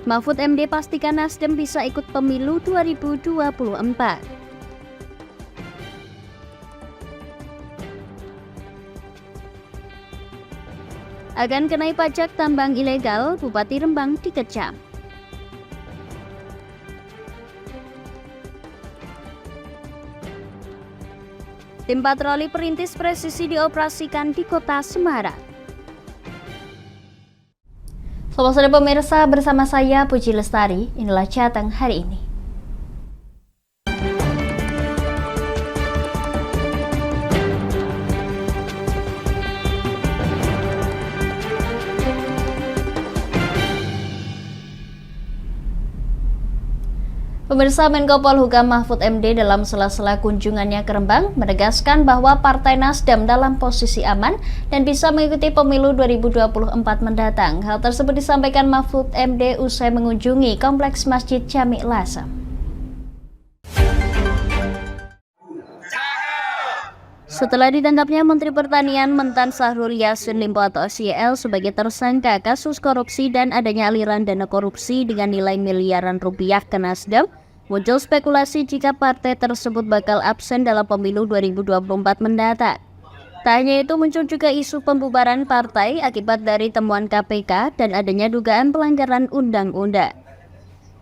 Mahfud MD pastikan Nasdem bisa ikut pemilu 2024. Akan kenai pajak tambang ilegal, Bupati Rembang dikecam. Tim patroli perintis presisi dioperasikan di Kota Semarang. Selamat sore pemirsa, bersama saya Puji Lestari, inilah Jateng hari ini. Pemirsa, Menko Polhukam Mahfud MD dalam sela-sela kunjungannya ke Rembang menegaskan bahwa Partai Nasdem dalam posisi aman dan bisa mengikuti pemilu 2024 mendatang. Hal tersebut disampaikan Mahfud MD usai mengunjungi Kompleks Masjid Jami' Lasem. Setelah ditangkapnya Menteri Pertanian Mentan Syahrul Yassin Limpo atau SYL sebagai tersangka kasus korupsi dan adanya aliran dana korupsi dengan nilai miliaran rupiah ke Nasdem, muncul spekulasi jika partai tersebut bakal absen dalam pemilu 2024 mendatang. Tak hanya itu, muncul juga isu pembubaran partai akibat dari temuan KPK dan adanya dugaan pelanggaran undang-undang.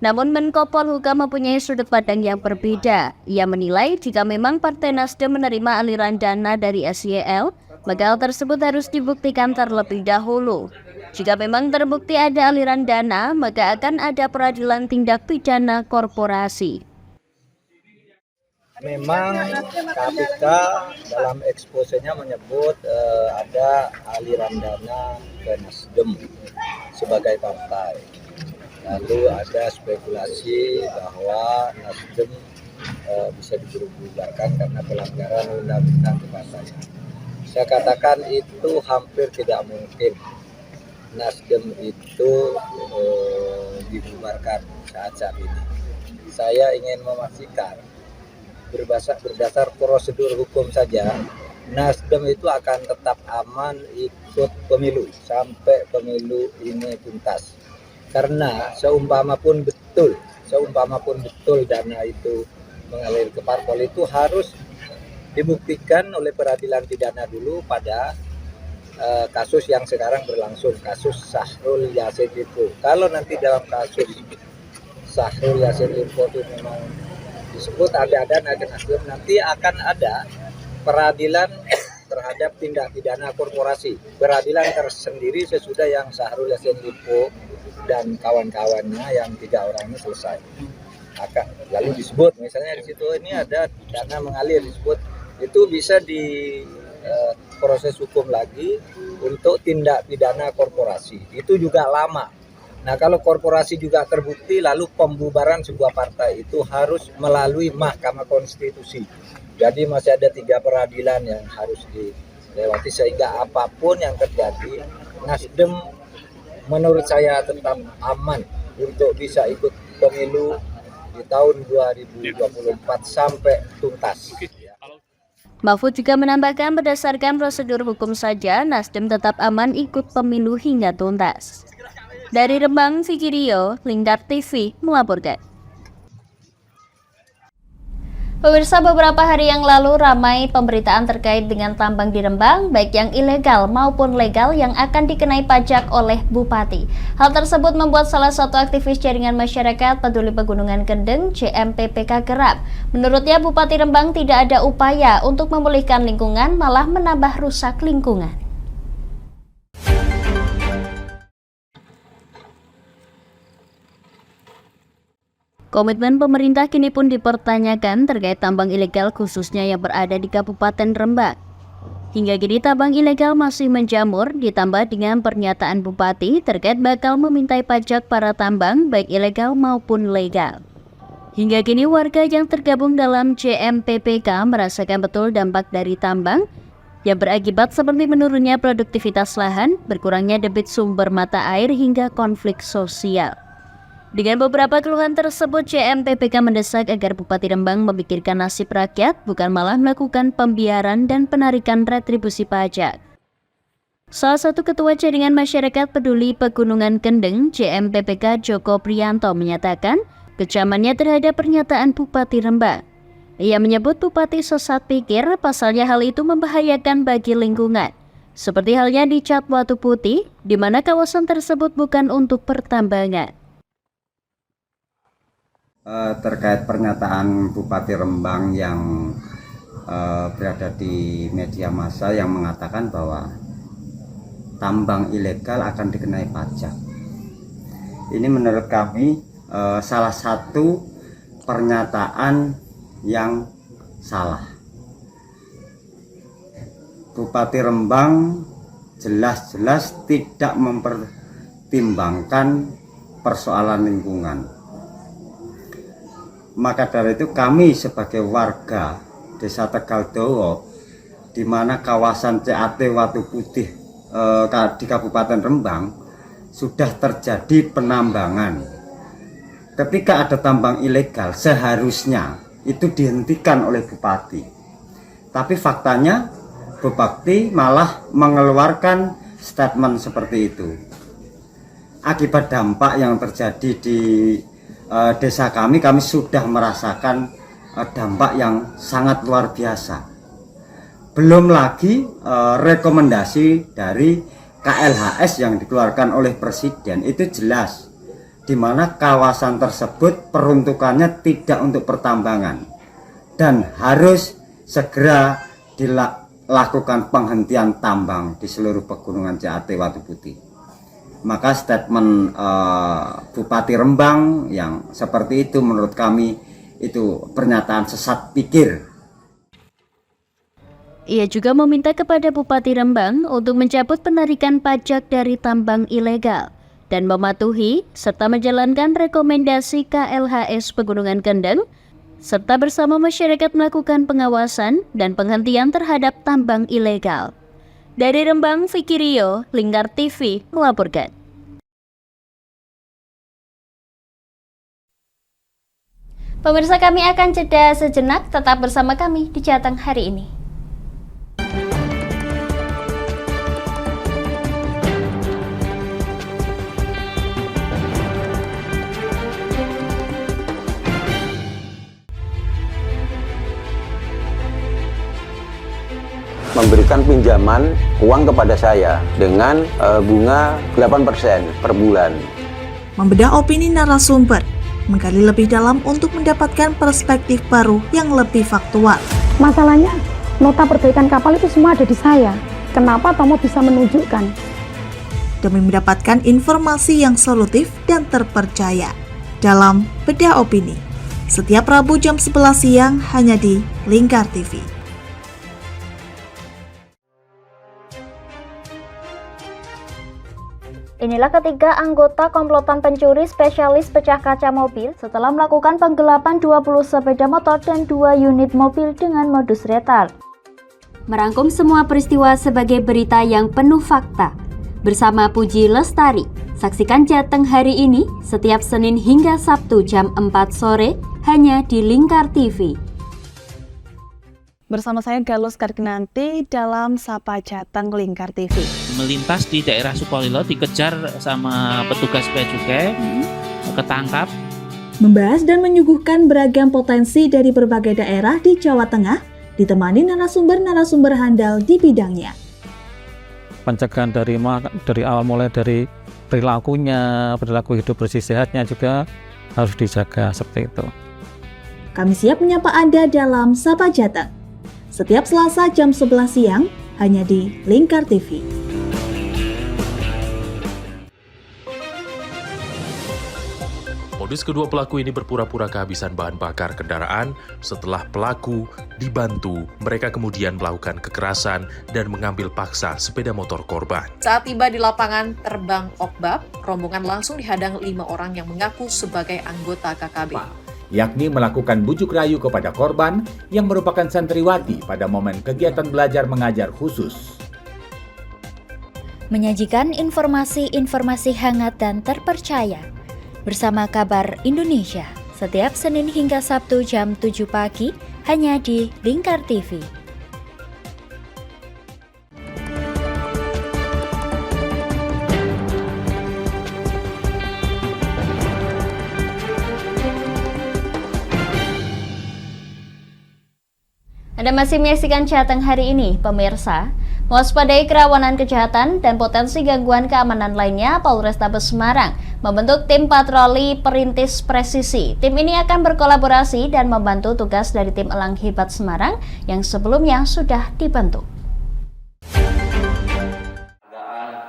Namun Menko Polhukam mempunyai sudut pandang yang berbeda. Ia menilai jika memang Partai Nasdem menerima aliran dana dari SYL, maka hal tersebut harus dibuktikan terlebih dahulu. Jika memang terbukti ada aliran dana, maka akan ada peradilan tindak pidana korporasi. Memang KPK dalam eksposenya menyebut ada aliran dana ke Nasdem sebagai partai. Lalu ada spekulasi bahwa Nasdem bisa dibubarkan karena pelanggaran undang-undang kepartaian. Saya katakan itu hampir tidak mungkin Nasdem itu dibubarkan saat ini. Saya ingin memastikan berdasar prosedur hukum saja, Nasdem itu akan tetap aman ikut pemilu sampai pemilu ini tuntas. Karena seumpama pun betul dana itu mengalir ke parpol, itu harus dibuktikan oleh peradilan pidana dulu pada kasus yang sekarang berlangsung, kasus Syahrul Yassin Limpo. Kalau nanti dalam kasus Syahrul Yassin Limpo itu memang disebut ada dana ke Nasdem, nanti akan ada peradilan terhadap tindak pidana korporasi, peradilan tersendiri sesudah yang Syahrul Yassin Limpo dan kawan-kawannya yang 3 orang ini selesai. Lalu disebut misalnya di situ ini ada dana mengalir, disebut itu bisa di proses hukum lagi untuk tindak pidana korporasi. Itu juga lama. Nah, kalau korporasi juga terbukti, lalu pembubaran sebuah partai itu harus melalui Mahkamah Konstitusi. Jadi masih ada 3 peradilan yang harus dilewati, sehingga apapun yang terjadi, Nasdem menurut saya tetap aman untuk bisa ikut pemilu di tahun 2024 sampai tuntas. Mahfud juga menambahkan berdasarkan prosedur hukum saja, Nasdem tetap aman ikut pemilu hingga tuntas. Dari Rembang, Vicky Rio, Lingkar TV melaporkan. Pemirsa, beberapa hari yang lalu ramai pemberitaan terkait dengan tambang di Rembang, baik yang ilegal maupun legal yang akan dikenai pajak oleh Bupati. Hal tersebut membuat salah satu aktivis jaringan masyarakat peduli Pegunungan Kendeng, JMPPK geram. Menurutnya, Bupati Rembang tidak ada upaya untuk memulihkan lingkungan, malah menambah rusak lingkungan. Komitmen pemerintah kini pun dipertanyakan terkait tambang ilegal khususnya yang berada di Kabupaten Rembang. Hingga kini tambang ilegal masih menjamur, ditambah dengan pernyataan Bupati terkait bakal memintai pajak para tambang baik ilegal maupun legal. Hingga kini warga yang tergabung dalam JMPPK merasakan betul dampak dari tambang yang berakibat seperti menurunnya produktivitas lahan, berkurangnya debit sumber mata air hingga konflik sosial. Dengan beberapa keluhan tersebut, JMPPK mendesak agar Bupati Rembang memikirkan nasib rakyat, bukan malah melakukan pembiaran dan penarikan retribusi pajak. Salah satu Ketua Jaringan Masyarakat Peduli Pegunungan Kendeng, JMPPK Joko Priyanto menyatakan kecamannya terhadap pernyataan Bupati Rembang. Ia menyebut Bupati sesat pikir, pasalnya hal itu membahayakan bagi lingkungan. Seperti halnya di Cat Watu Putih, di mana kawasan tersebut bukan untuk pertambangan. Terkait pernyataan Bupati Rembang yang berada di media massa yang mengatakan bahwa tambang ilegal akan dikenai pajak. Ini menurut kami salah satu pernyataan yang salah. Bupati Rembang jelas-jelas tidak mempertimbangkan persoalan lingkungan. Maka dari itu kami sebagai warga Desa Tegaldowo, di mana kawasan CAT Watu Putih di Kabupaten Rembang sudah terjadi penambangan. Ketika ada tambang ilegal, seharusnya itu dihentikan oleh Bupati. Tapi faktanya Bupati malah mengeluarkan statement seperti itu. Akibat dampak yang terjadi di desa kami sudah merasakan dampak yang sangat luar biasa. Belum lagi rekomendasi dari KLHS yang dikeluarkan oleh Presiden itu jelas, di mana kawasan tersebut peruntukannya tidak untuk pertambangan dan harus segera dilakukan penghentian tambang di seluruh pegunungan CAT Watu Putih. Maka statement Bupati Rembang yang seperti itu menurut kami itu pernyataan sesat pikir. Ia juga meminta kepada Bupati Rembang untuk mencabut penarikan pajak dari tambang ilegal dan mematuhi serta menjalankan rekomendasi KLHS Pegunungan Kendeng serta bersama masyarakat melakukan pengawasan dan penghentian terhadap tambang ilegal. Dari Rembang, Vicky Rio, Lingkar TV melaporkan. Pemirsa, kami akan jeda sejenak, tetap bersama kami di Jateng hari ini. Memberikan pinjaman uang kepada saya dengan bunga 8% per bulan. Membedah opini narasumber, menggali lebih dalam untuk mendapatkan perspektif baru yang lebih faktual. Masalahnya, nota perbaikan kapal itu semua ada di saya. Kenapa Tomo bisa menunjukkan? Demi mendapatkan informasi yang solutif dan terpercaya dalam Bedah Opini. Setiap Rabu jam 11 siang hanya di Lingkar TV. Inilah ketiga anggota komplotan pencuri spesialis pecah kaca mobil setelah melakukan penggelapan 20 sepeda motor dan 2 unit mobil dengan modus retal. Merangkum semua peristiwa sebagai berita yang penuh fakta. Bersama Puji Lestari, saksikan Jateng hari ini setiap Senin hingga Sabtu jam 4 sore hanya di Lingkar TV. Bersama saya Galus Karkinanti dalam Sapa Jateng Lingkar TV. Melintas di daerah Sukolilo dikejar sama petugas bea cukai, ketangkap. Membahas dan menyuguhkan beragam potensi dari berbagai daerah di Jawa Tengah, ditemani narasumber-narasumber handal di bidangnya. Pencegahan dari awal mulai dari perilaku hidup bersih sehatnya juga harus dijaga seperti itu. Kami siap menyapa Anda dalam Sapa Jateng. Setiap Selasa jam 11 siang hanya di Lingkar TV. Modus kedua pelaku ini berpura-pura kehabisan bahan bakar kendaraan. Setelah pelaku dibantu, mereka kemudian melakukan kekerasan dan mengambil paksa sepeda motor korban. Saat tiba di lapangan terbang Okbab, rombongan langsung dihadang 5 orang yang mengaku sebagai anggota KKB. Yakni melakukan bujuk rayu kepada korban yang merupakan santriwati pada momen kegiatan belajar mengajar khusus. Menyajikan informasi-informasi hangat dan terpercaya bersama Kabar Indonesia setiap Senin hingga Sabtu jam 7 pagi hanya di Lingkar TV. Anda masih menyaksikan Jateng hari ini, pemirsa. Mewaspadai kerawanan kejahatan dan potensi gangguan keamanan lainnya, Polrestabes Semarang membentuk tim patroli perintis presisi. Tim ini akan berkolaborasi dan membantu tugas dari tim Elang Hebat Semarang yang sebelumnya sudah dibentuk.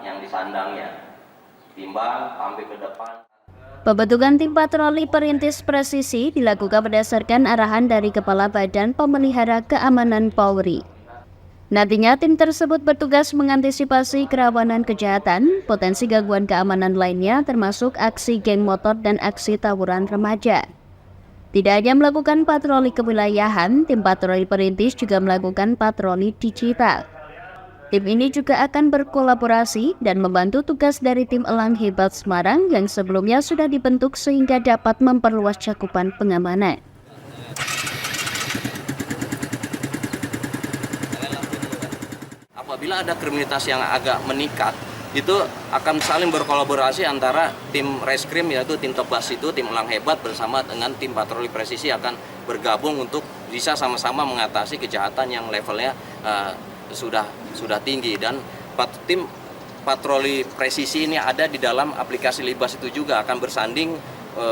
Yang disandangnya, timbang ambil ke depan. Pembentukan tim patroli perintis presisi dilakukan berdasarkan arahan dari Kepala Badan Pemelihara Keamanan Polri. Nantinya tim tersebut bertugas mengantisipasi kerawanan kejahatan, potensi gangguan keamanan lainnya termasuk aksi geng motor dan aksi tawuran remaja. Tidak hanya melakukan patroli kewilayahan, tim patroli perintis juga melakukan patroli digital. Tim ini juga akan berkolaborasi dan membantu tugas dari tim Elang Hebat Semarang yang sebelumnya sudah dibentuk sehingga dapat memperluas cakupan pengamanan. Apabila ada kriminalitas yang agak meningkat, itu akan saling berkolaborasi antara tim reskrim yaitu tim Tobas itu, tim Elang Hebat bersama dengan tim patroli presisi akan bergabung untuk bisa sama-sama mengatasi kejahatan yang levelnya sudah tinggi, dan tim patroli presisi ini ada di dalam aplikasi Libas itu juga akan bersanding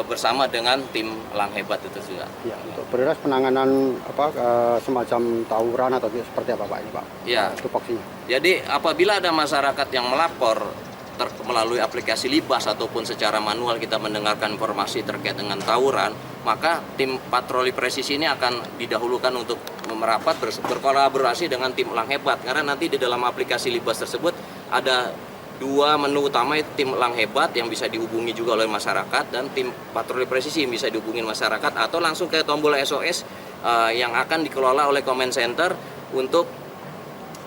bersama dengan tim Elang Hebat itu juga. Ya, untuk prioritas penanganan semacam tawuran atau seperti apa Pak ini Pak? Ya. Tupoksinya. Jadi apabila ada masyarakat yang melapor melalui aplikasi Libas ataupun secara manual kita mendengarkan informasi terkait dengan tawuran, maka tim patroli presisi ini akan didahulukan untuk merapat berkolaborasi dengan tim Elang Hebat, karena nanti di dalam aplikasi Libas tersebut ada dua menu utama, tim Elang Hebat yang bisa dihubungi juga oleh masyarakat dan tim patroli presisi yang bisa dihubungi masyarakat, atau langsung ke tombol SOS yang akan dikelola oleh Command Center untuk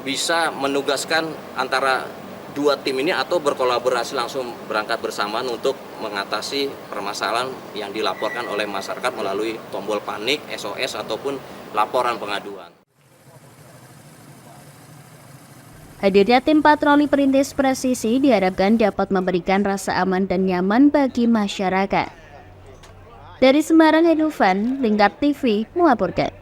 bisa menugaskan antara dua tim ini atau berkolaborasi langsung berangkat bersamaan untuk mengatasi permasalahan yang dilaporkan oleh masyarakat melalui tombol panik, SOS ataupun laporan pengaduan. Hadirnya tim patroli perintis presisi diharapkan dapat memberikan rasa aman dan nyaman bagi masyarakat. Dari Semarang, Edufan, Lingkar TV melaporkan.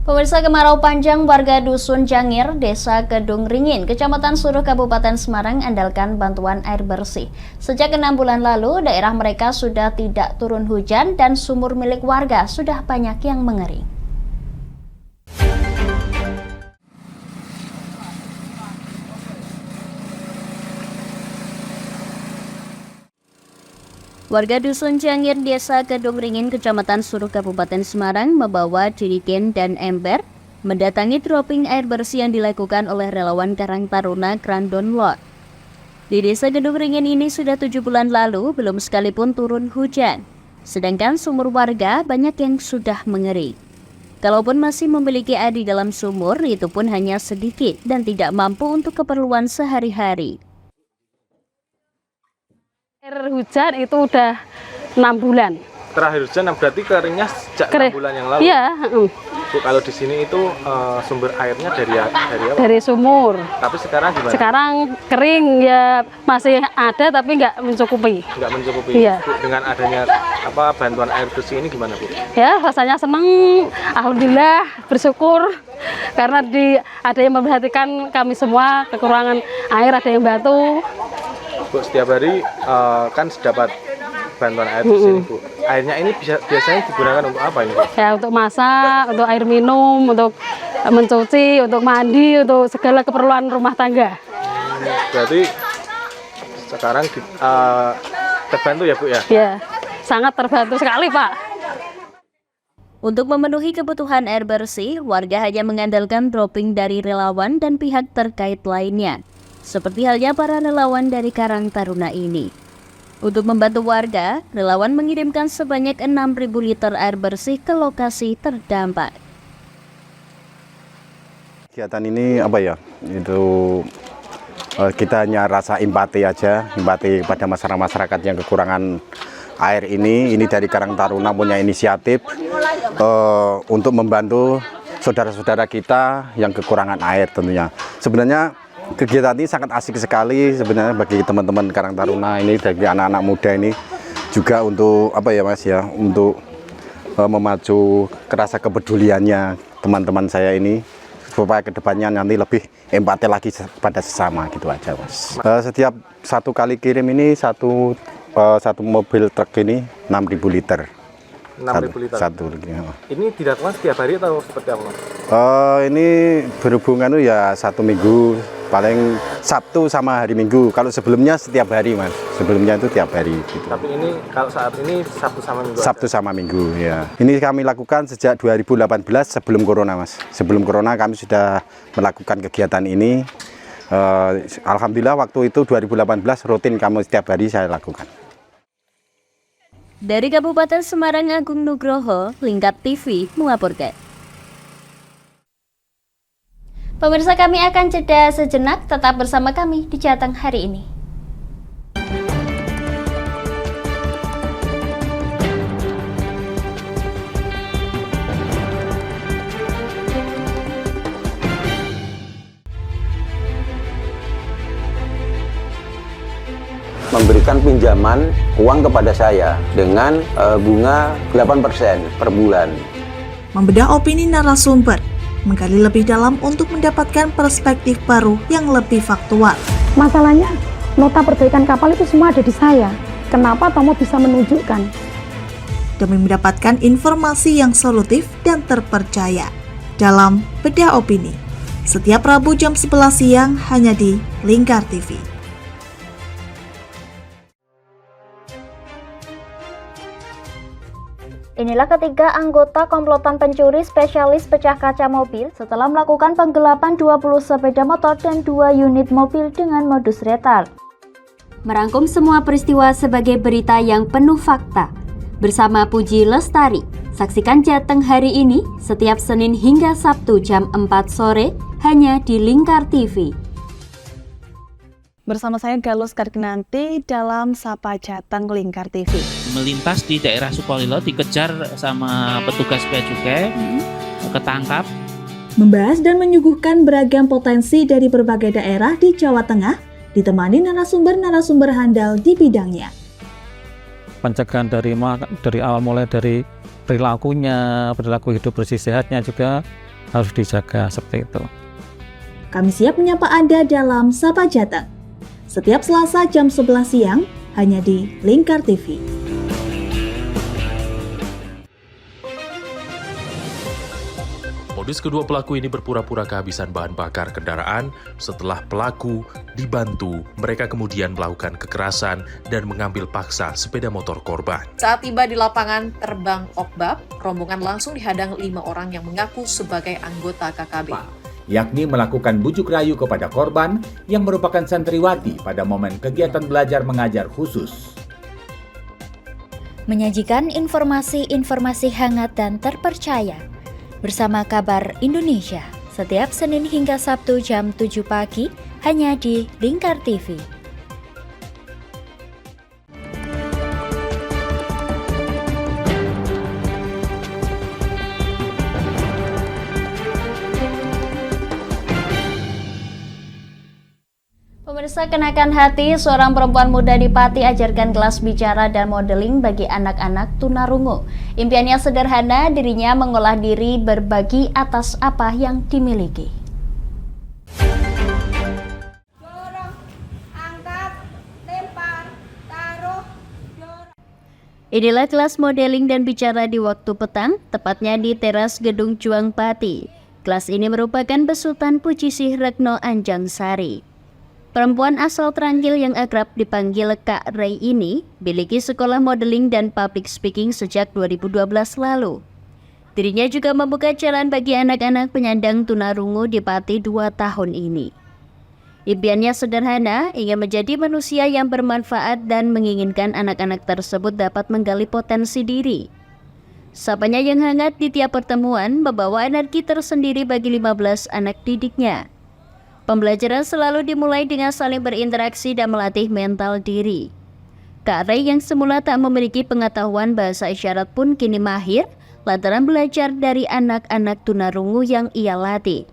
Pemirsa, kemarau panjang warga Dusun Jangir, Desa Kedung Ringin, Kecamatan Suruh, Kabupaten Semarang andalkan bantuan air bersih. Sejak 6 bulan lalu, daerah mereka sudah tidak turun hujan dan sumur milik warga sudah banyak yang mengering. Warga Dusun Jangir, Desa Kedung Ringin, Kecamatan Suruh, Kabupaten Semarang membawa jerigen dan ember mendatangi dropping air bersih yang dilakukan oleh relawan Karang Taruna Krandon Lot. Di Desa Kedung Ringin ini sudah 7 bulan lalu belum sekalipun turun hujan, sedangkan sumur warga banyak yang sudah mengering. Kalaupun masih memiliki air di dalam sumur, itu pun hanya sedikit dan tidak mampu untuk keperluan sehari-hari. Air hujan itu udah 6 bulan. Terakhir hujan berarti keringnya sejak 6 bulan yang lalu? Iya. Bu, kalau di sini itu sumber airnya dari apa? Dari sumur. Tapi sekarang gimana? Sekarang kering ya, masih ada tapi nggak mencukupi. Nggak mencukupi. Iya. Bu, dengan adanya bantuan air bersih ini gimana Bu? Ya rasanya senang, alhamdulillah, bersyukur karena ada yang memperhatikan kami semua, kekurangan air ada yang bantu. Bu, setiap hari kan dapat bantuan air di sini Bu. Airnya ini biasanya digunakan untuk apa ini Bu? Ya untuk masak, untuk air minum, untuk mencuci, untuk mandi, untuk segala keperluan rumah tangga. Berarti sekarang terbantu ya Bu ya? Ya, sangat terbantu sekali Pak. Untuk memenuhi kebutuhan air bersih, warga hanya mengandalkan dropping dari relawan dan pihak terkait lainnya, seperti halnya para relawan dari Karang Taruna ini. Untuk membantu warga, relawan mengirimkan sebanyak 6.000 liter air bersih ke lokasi terdampak. Kegiatan ini apa ya? Itu kita hanya rasa empati aja, empati pada masyarakat yang kekurangan air ini. Ini dari Karang Taruna punya inisiatif untuk membantu saudara-saudara kita yang kekurangan air tentunya. Sebenarnya kegiatan ini sangat asik sekali sebenarnya bagi teman-teman Karang Taruna ini, dari anak-anak muda ini juga untuk apa ya Mas ya, untuk memacu rasa kepeduliannya teman-teman saya ini supaya kedepannya nanti lebih empati lagi pada sesama gitu aja Mas. Setiap satu kali kirim ini satu mobil truk ini 6.000 liter. 6.000 liter. Satu. Ini dilakukan setiap hari atau seperti apa Mas? Ini berhubungan tuh ya 1 minggu, paling Sabtu sama hari Minggu. Kalau sebelumnya setiap hari Mas, sebelumnya itu tiap hari gitu. Tapi ini kalau saat ini Sabtu sama Minggu? Sabtu sama Minggu ya. Ini kami lakukan sejak 2018 sebelum Corona Mas. Sebelum Corona kami sudah melakukan kegiatan ini. Alhamdulillah waktu itu 2018 rutin kami setiap hari saya lakukan. Dari Kabupaten Semarang, Agung Nugroho, Lingkar TV melaporkan. Pemirsa, kami akan jeda sejenak, tetap bersama kami di Jateng hari ini. Memberikan pinjaman uang kepada saya dengan bunga 8% per bulan. Membedah opini narasumber, menggali lebih dalam untuk mendapatkan perspektif baru yang lebih faktual. Masalahnya, nota perbaikan kapal itu semua ada di saya. Kenapa Tomo bisa menunjukkan? Demi mendapatkan informasi yang solutif dan terpercaya. Dalam Bedah Opini, setiap Rabu jam 11 siang hanya di Lingkar TV. Inilah ketiga anggota komplotan pencuri spesialis pecah kaca mobil setelah melakukan penggelapan 20 sepeda motor dan 2 unit mobil dengan modus retard. Merangkum semua peristiwa sebagai berita yang penuh fakta. Bersama Puji Lestari, saksikan Jateng hari ini setiap Senin hingga Sabtu jam 4 sore hanya di Lingkar TV. Bersama saya Galus Karginanti dalam Sapa Jateng Lingkar TV. Melintas di daerah Sukolilo dikejar sama petugas bea cukai, ketangkap. Membahas dan menyuguhkan beragam potensi dari berbagai daerah di Jawa Tengah, ditemani narasumber-narasumber handal di bidangnya. Pencegahan dari awal mulai dari perilakunya, perilaku hidup bersih sehatnya juga harus dijaga seperti itu. Kami siap menyapa Anda dalam Sapa Jateng. Setiap Selasa jam 11 siang hanya di Lingkar TV. Modus kedua pelaku ini berpura-pura kehabisan bahan bakar kendaraan. Setelah pelaku dibantu, mereka kemudian melakukan kekerasan dan mengambil paksa sepeda motor korban. Saat tiba di lapangan terbang Okbab, rombongan langsung dihadang 5 orang yang mengaku sebagai anggota KKB. Yakni melakukan bujuk rayu kepada korban yang merupakan santriwati pada momen kegiatan belajar mengajar khusus. Menyajikan informasi-informasi hangat dan terpercaya bersama Kabar Indonesia setiap Senin hingga Sabtu jam 7 pagi hanya di Lingkar TV. Pemirsa, kenakan hati seorang perempuan muda di Pati ajarkan kelas bicara dan modeling bagi anak-anak tunarungu. Impiannya sederhana, dirinya mengolah diri berbagi atas apa yang dimiliki. Inilah kelas modeling dan bicara di waktu petang, tepatnya di teras Gedung Juang Pati. Kelas ini merupakan besutan Pucisih Retno Anjangsari. Perempuan asal Trangil yang akrab dipanggil Kak Ray ini memiliki sekolah modeling dan public speaking sejak 2012 lalu. Dirinya juga membuka jalan bagi anak-anak penyandang tunarungu di Pati 2 tahun ini. Impiannya sederhana, ingin menjadi manusia yang bermanfaat dan menginginkan anak-anak tersebut dapat menggali potensi diri. Sapanya yang hangat di tiap pertemuan membawa energi tersendiri bagi 15 anak didiknya. Pembelajaran selalu dimulai dengan saling berinteraksi dan melatih mental diri. Kak Ray yang semula tak memiliki pengetahuan bahasa isyarat pun kini mahir lantaran belajar dari anak-anak tunarungu yang ia latih.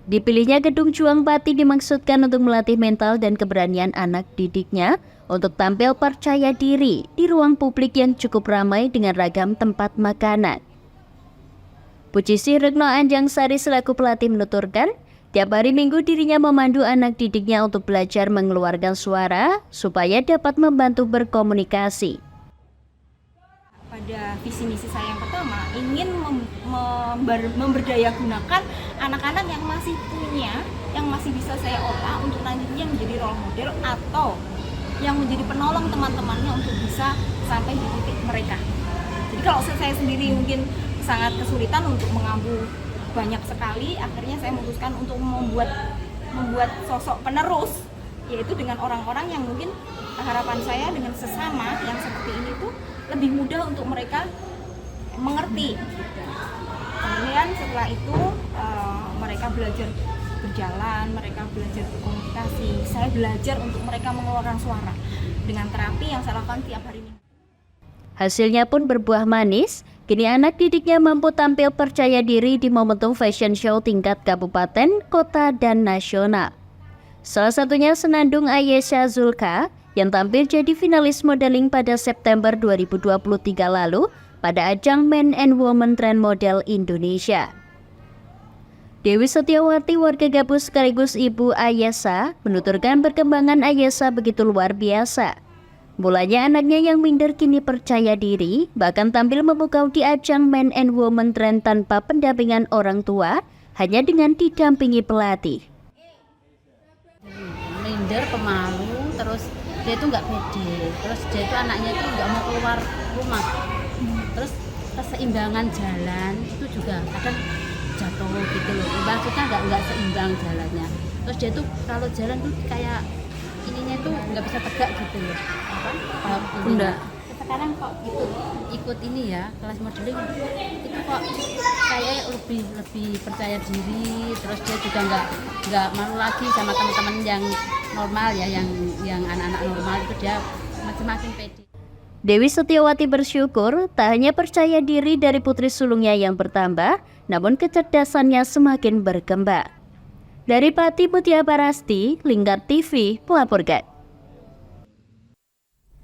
Dipilihnya Gedung Juang Pati dimaksudkan untuk melatih mental dan keberanian anak didiknya untuk tampil percaya diri di ruang publik yang cukup ramai dengan ragam tempat makanan. Pucisi Retno Anjang Sari selaku pelatih menuturkan, tiap hari Minggu dirinya memandu anak didiknya untuk belajar mengeluarkan suara supaya dapat membantu berkomunikasi. Pada visi misi saya yang pertama, ingin memberdayagunakan anak-anak yang masih punya, yang masih bisa saya olah untuk nantinya menjadi role model atau yang menjadi penolong teman-temannya untuk bisa sampai di titik mereka. Jadi kalau saya sendiri mungkin sangat kesulitan untuk mengambil banyak sekali, akhirnya saya memutuskan untuk membuat sosok penerus, yaitu dengan orang-orang yang mungkin harapan saya dengan sesama yang seperti ini tuh lebih mudah untuk mereka mengerti. Kemudian setelah itu mereka belajar berjalan, mereka belajar berkomunikasi. Saya belajar untuk mereka mengeluarkan suara dengan terapi yang saya lakukan tiap hari ini. Hasilnya pun berbuah manis. Kini anak didiknya mampu tampil percaya diri di momentum fashion show tingkat kabupaten, kota, dan nasional. Salah satunya Senandung Ayesha Zulka yang tampil jadi finalis modeling pada September 2023 lalu pada ajang Men and Women Trend Model Indonesia. Dewi Setiawati, warga Gabus sekaligus ibu Ayesha, menuturkan perkembangan Ayesha begitu luar biasa. Mulanya anaknya yang minder kini percaya diri, bahkan tampil memukau di ajang Men and Women Trend tanpa pendampingan orang tua, hanya dengan didampingi pelatih. Minder, pemalu, terus dia itu nggak pede, terus dia itu anaknya itu nggak mau keluar rumah, terus keseimbangan jalan itu juga kadang jatuh gitu loh, maksudnya nggak seimbang jalannya. Terus dia tuh kalau jalan tuh kayak ininya tuh nggak bisa tegak gitu loh. Bunda. Sekarang kok ikut ini ya kelas modeling itu kok kayak lebih percaya diri, terus dia juga nggak malu lagi sama teman-teman yang normal ya, yang anak-anak normal itu dia makin pede. Dewi Setiawati bersyukur tak hanya percaya diri dari putri sulungnya yang bertambah, namun kecerdasannya semakin berkembang. Dari Pati Mutia Barasti, Lingkar TV melaporkan.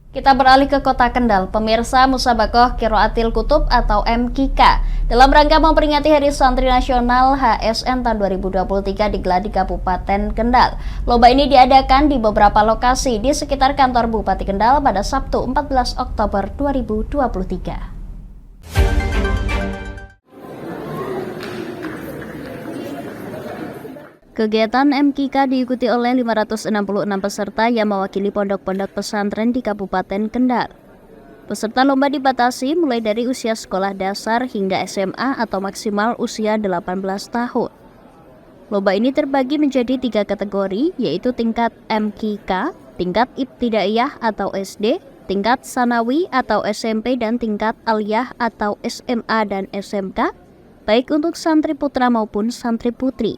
Kita beralih ke Kota Kendal. Pemirsa, Musabakoh Qiraatil Kutub atau MQK dalam rangka memperingati Hari Santri Nasional HSN tahun 2023 digelar di Kabupaten Kendal. Lomba ini diadakan di beberapa lokasi di sekitar kantor Bupati Kendal pada Sabtu 14 Oktober 2023. Kegiatan MQK diikuti oleh 566 peserta yang mewakili pondok-pondok pesantren di Kabupaten Kendal. Peserta lomba dibatasi mulai dari usia sekolah dasar hingga SMA atau maksimal usia 18 tahun. Lomba ini terbagi menjadi 3 kategori, yaitu tingkat MQK, tingkat Ibtidaiyah atau SD, tingkat Sanawi atau SMP, dan tingkat Aliyah atau SMA dan SMK, baik untuk santri putra maupun santri putri.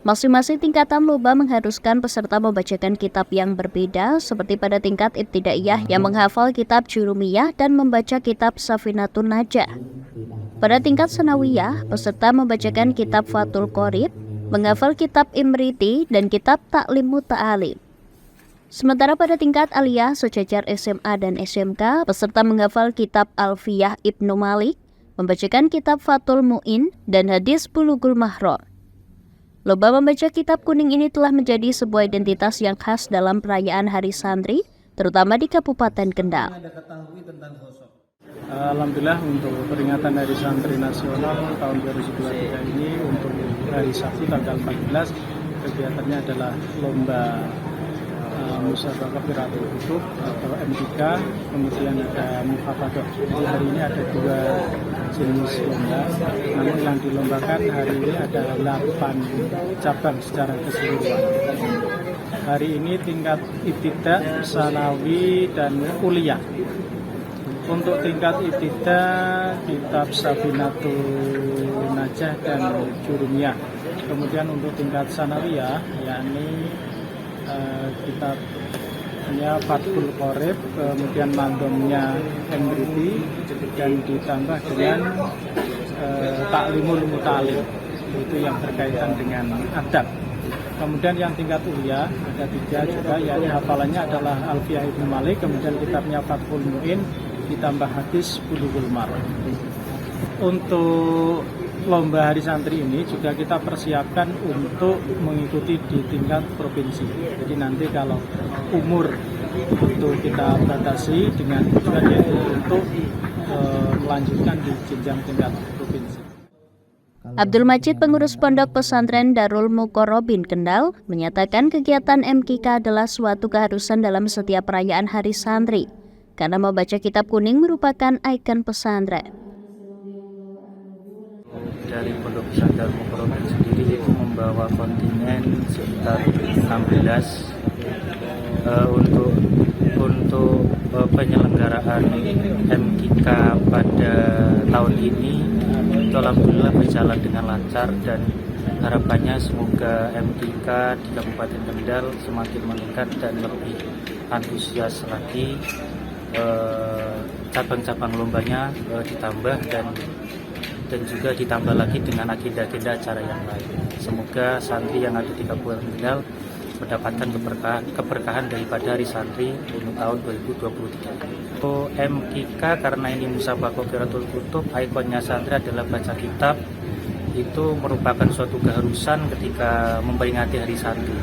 Masing-masing tingkatan lomba mengharuskan peserta membacakan kitab yang berbeda, seperti pada tingkat Ibtidaiyah yang menghafal kitab Jurumiyah dan membaca kitab Safinatun Najah. Pada tingkat Sanawiyah, peserta membacakan kitab Fathul Qorib, menghafal kitab Imriti, dan kitab Ta'lim Muta'alim. Sementara pada tingkat Aliyah sejajar SMA dan SMK, peserta menghafal kitab Alfiyah Ibnu Malik, membacakan kitab Fathul Mu'in, dan hadis Bulughul Mahram. Lomba membaca kitab kuning ini telah menjadi sebuah identitas yang khas dalam perayaan Hari Santri, terutama di Kabupaten Kendal. Alhamdulillah untuk peringatan Hari Santri Nasional tahun 2023 ini untuk hari Sabtu tanggal 14, kegiatannya adalah lomba Musabakoh Qiraatil Kutub atau MQK, kemudian ada Muhafadah. Jadi hari ini ada 2 jenis lomba, namun yang dilombakan hari ini ada 8 cabang secara keseluruhan. Hari ini tingkat Ibtida, Sanawi, dan Kuliah. Untuk tingkat Ibtida, kitab Safinatun Najah dan Jurumiyah. Kemudian untuk tingkat Sanawiyah, yakni kitabnya Fathul Qorib, kemudian mandomnya Imriti, dan ditambah dengan Ta'limul Muta'alim, itu yang berkaitan dengan adab. Kemudian yang tingkat ulia ada 3 juga, yakni hafalannya adalah Alfiah Ibnu Malik, kemudian kitabnya Fathul Mu'in, ditambah hadis Bulughul Maram. Untuk lomba hari santri ini juga kita persiapkan untuk mengikuti di tingkat provinsi. Jadi nanti kalau umur itu kita batasi dengan tujuan yaitu untuk melanjutkan di jenjang tingkat provinsi. Abdul Majid, pengurus Pondok Pesantren Darul Muqarrabin Kendal, menyatakan kegiatan MKK adalah suatu keharusan dalam setiap perayaan Hari Santri, karena membaca kitab kuning merupakan ikon pesantren. Dari Pondok Pesantren Darul Muqarrabin sendiri itu membawa kontingen sekitar 16 untuk penyelenggaraan MKK pada tahun ini. Alhamdulillah berjalan dengan lancar dan harapannya semoga MKK di Kabupaten Kendal semakin meningkat dan lebih antusias lagi, cabang-cabang lombanya ditambah dan juga ditambah lagi dengan agenda-agenda acara yang lain. Semoga santri yang ada di Kabupaten Kendal mendapatkan keberkahan daripada Hari Santri untuk tahun 2023. MKK karena ini Musabaqah Qiraatul Kutub, ikonnya santri adalah baca kitab, itu merupakan suatu keharusan ketika memperingati Hari Santri.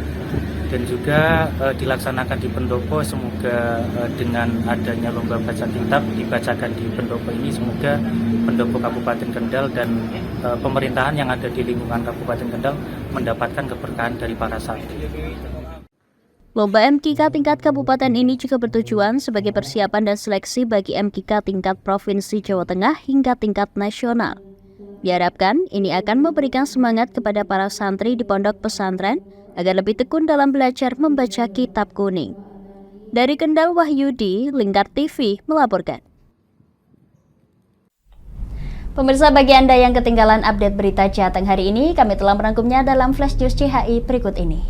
Dan juga dilaksanakan di pendopo, semoga dengan adanya lomba baca kitab dibacakan di pendopo ini, semoga pendopo Kabupaten Kendal dan pemerintahan yang ada di lingkungan Kabupaten Kendal mendapatkan keberkahan dari para santri. Lomba MKK tingkat kabupaten ini juga bertujuan sebagai persiapan dan seleksi bagi MKK tingkat Provinsi Jawa Tengah hingga tingkat nasional. Diharapkan ini akan memberikan semangat kepada para santri di pondok pesantren agar lebih tekun dalam belajar membaca kitab kuning. Dari Kendal, Wahyudi, Lingkar TV melaporkan. Pemirsa, bagi Anda yang ketinggalan update berita Jateng hari ini, kami telah merangkumnya dalam Flash News CHI berikut ini.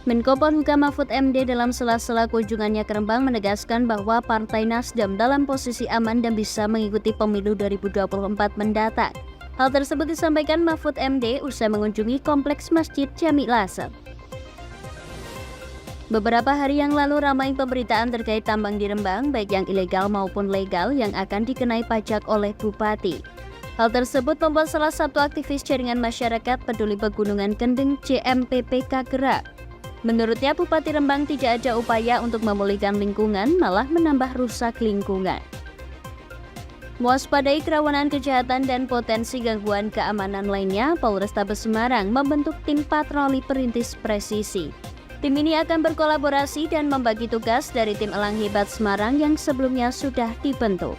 Menko Polhukam Mahfud MD dalam sela-sela kunjungannya ke Rembang menegaskan bahwa Partai Nasdem dalam posisi aman dan bisa mengikuti pemilu 2024 mendatang. Hal tersebut disampaikan Mahfud MD usai mengunjungi Kompleks Masjid Jami' Lasem. Beberapa hari yang lalu ramai pemberitaan terkait tambang di Rembang, baik yang ilegal maupun legal, yang akan dikenai pajak oleh Bupati. Hal tersebut membuat salah satu aktivis jaringan masyarakat peduli Pegunungan Kendeng JMPPK gerak. Menurutnya, Bupati Rembang tidak ada upaya untuk memulihkan lingkungan, malah menambah rusak lingkungan. Mewaspadai kerawanan kejahatan dan potensi gangguan keamanan lainnya, Polrestabes Semarang membentuk tim patroli perintis presisi. Tim ini akan berkolaborasi dan membagi tugas dari tim Elang Hebat Semarang yang sebelumnya sudah dibentuk.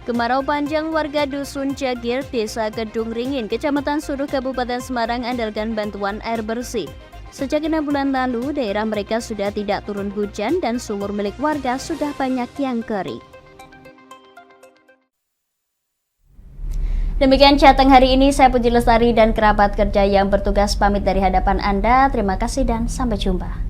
Kemarau panjang, warga Dusun Jagir, Desa Kedung Ringin, Kecamatan Suruh, Kabupaten Semarang andalkan bantuan air bersih. Sejak 6 bulan lalu, daerah mereka sudah tidak turun hujan dan sumur milik warga sudah banyak yang kering. Demikian Jateng hari ini, saya Puji Lestari dan kerabat kerja yang bertugas pamit dari hadapan Anda. Terima kasih dan sampai jumpa.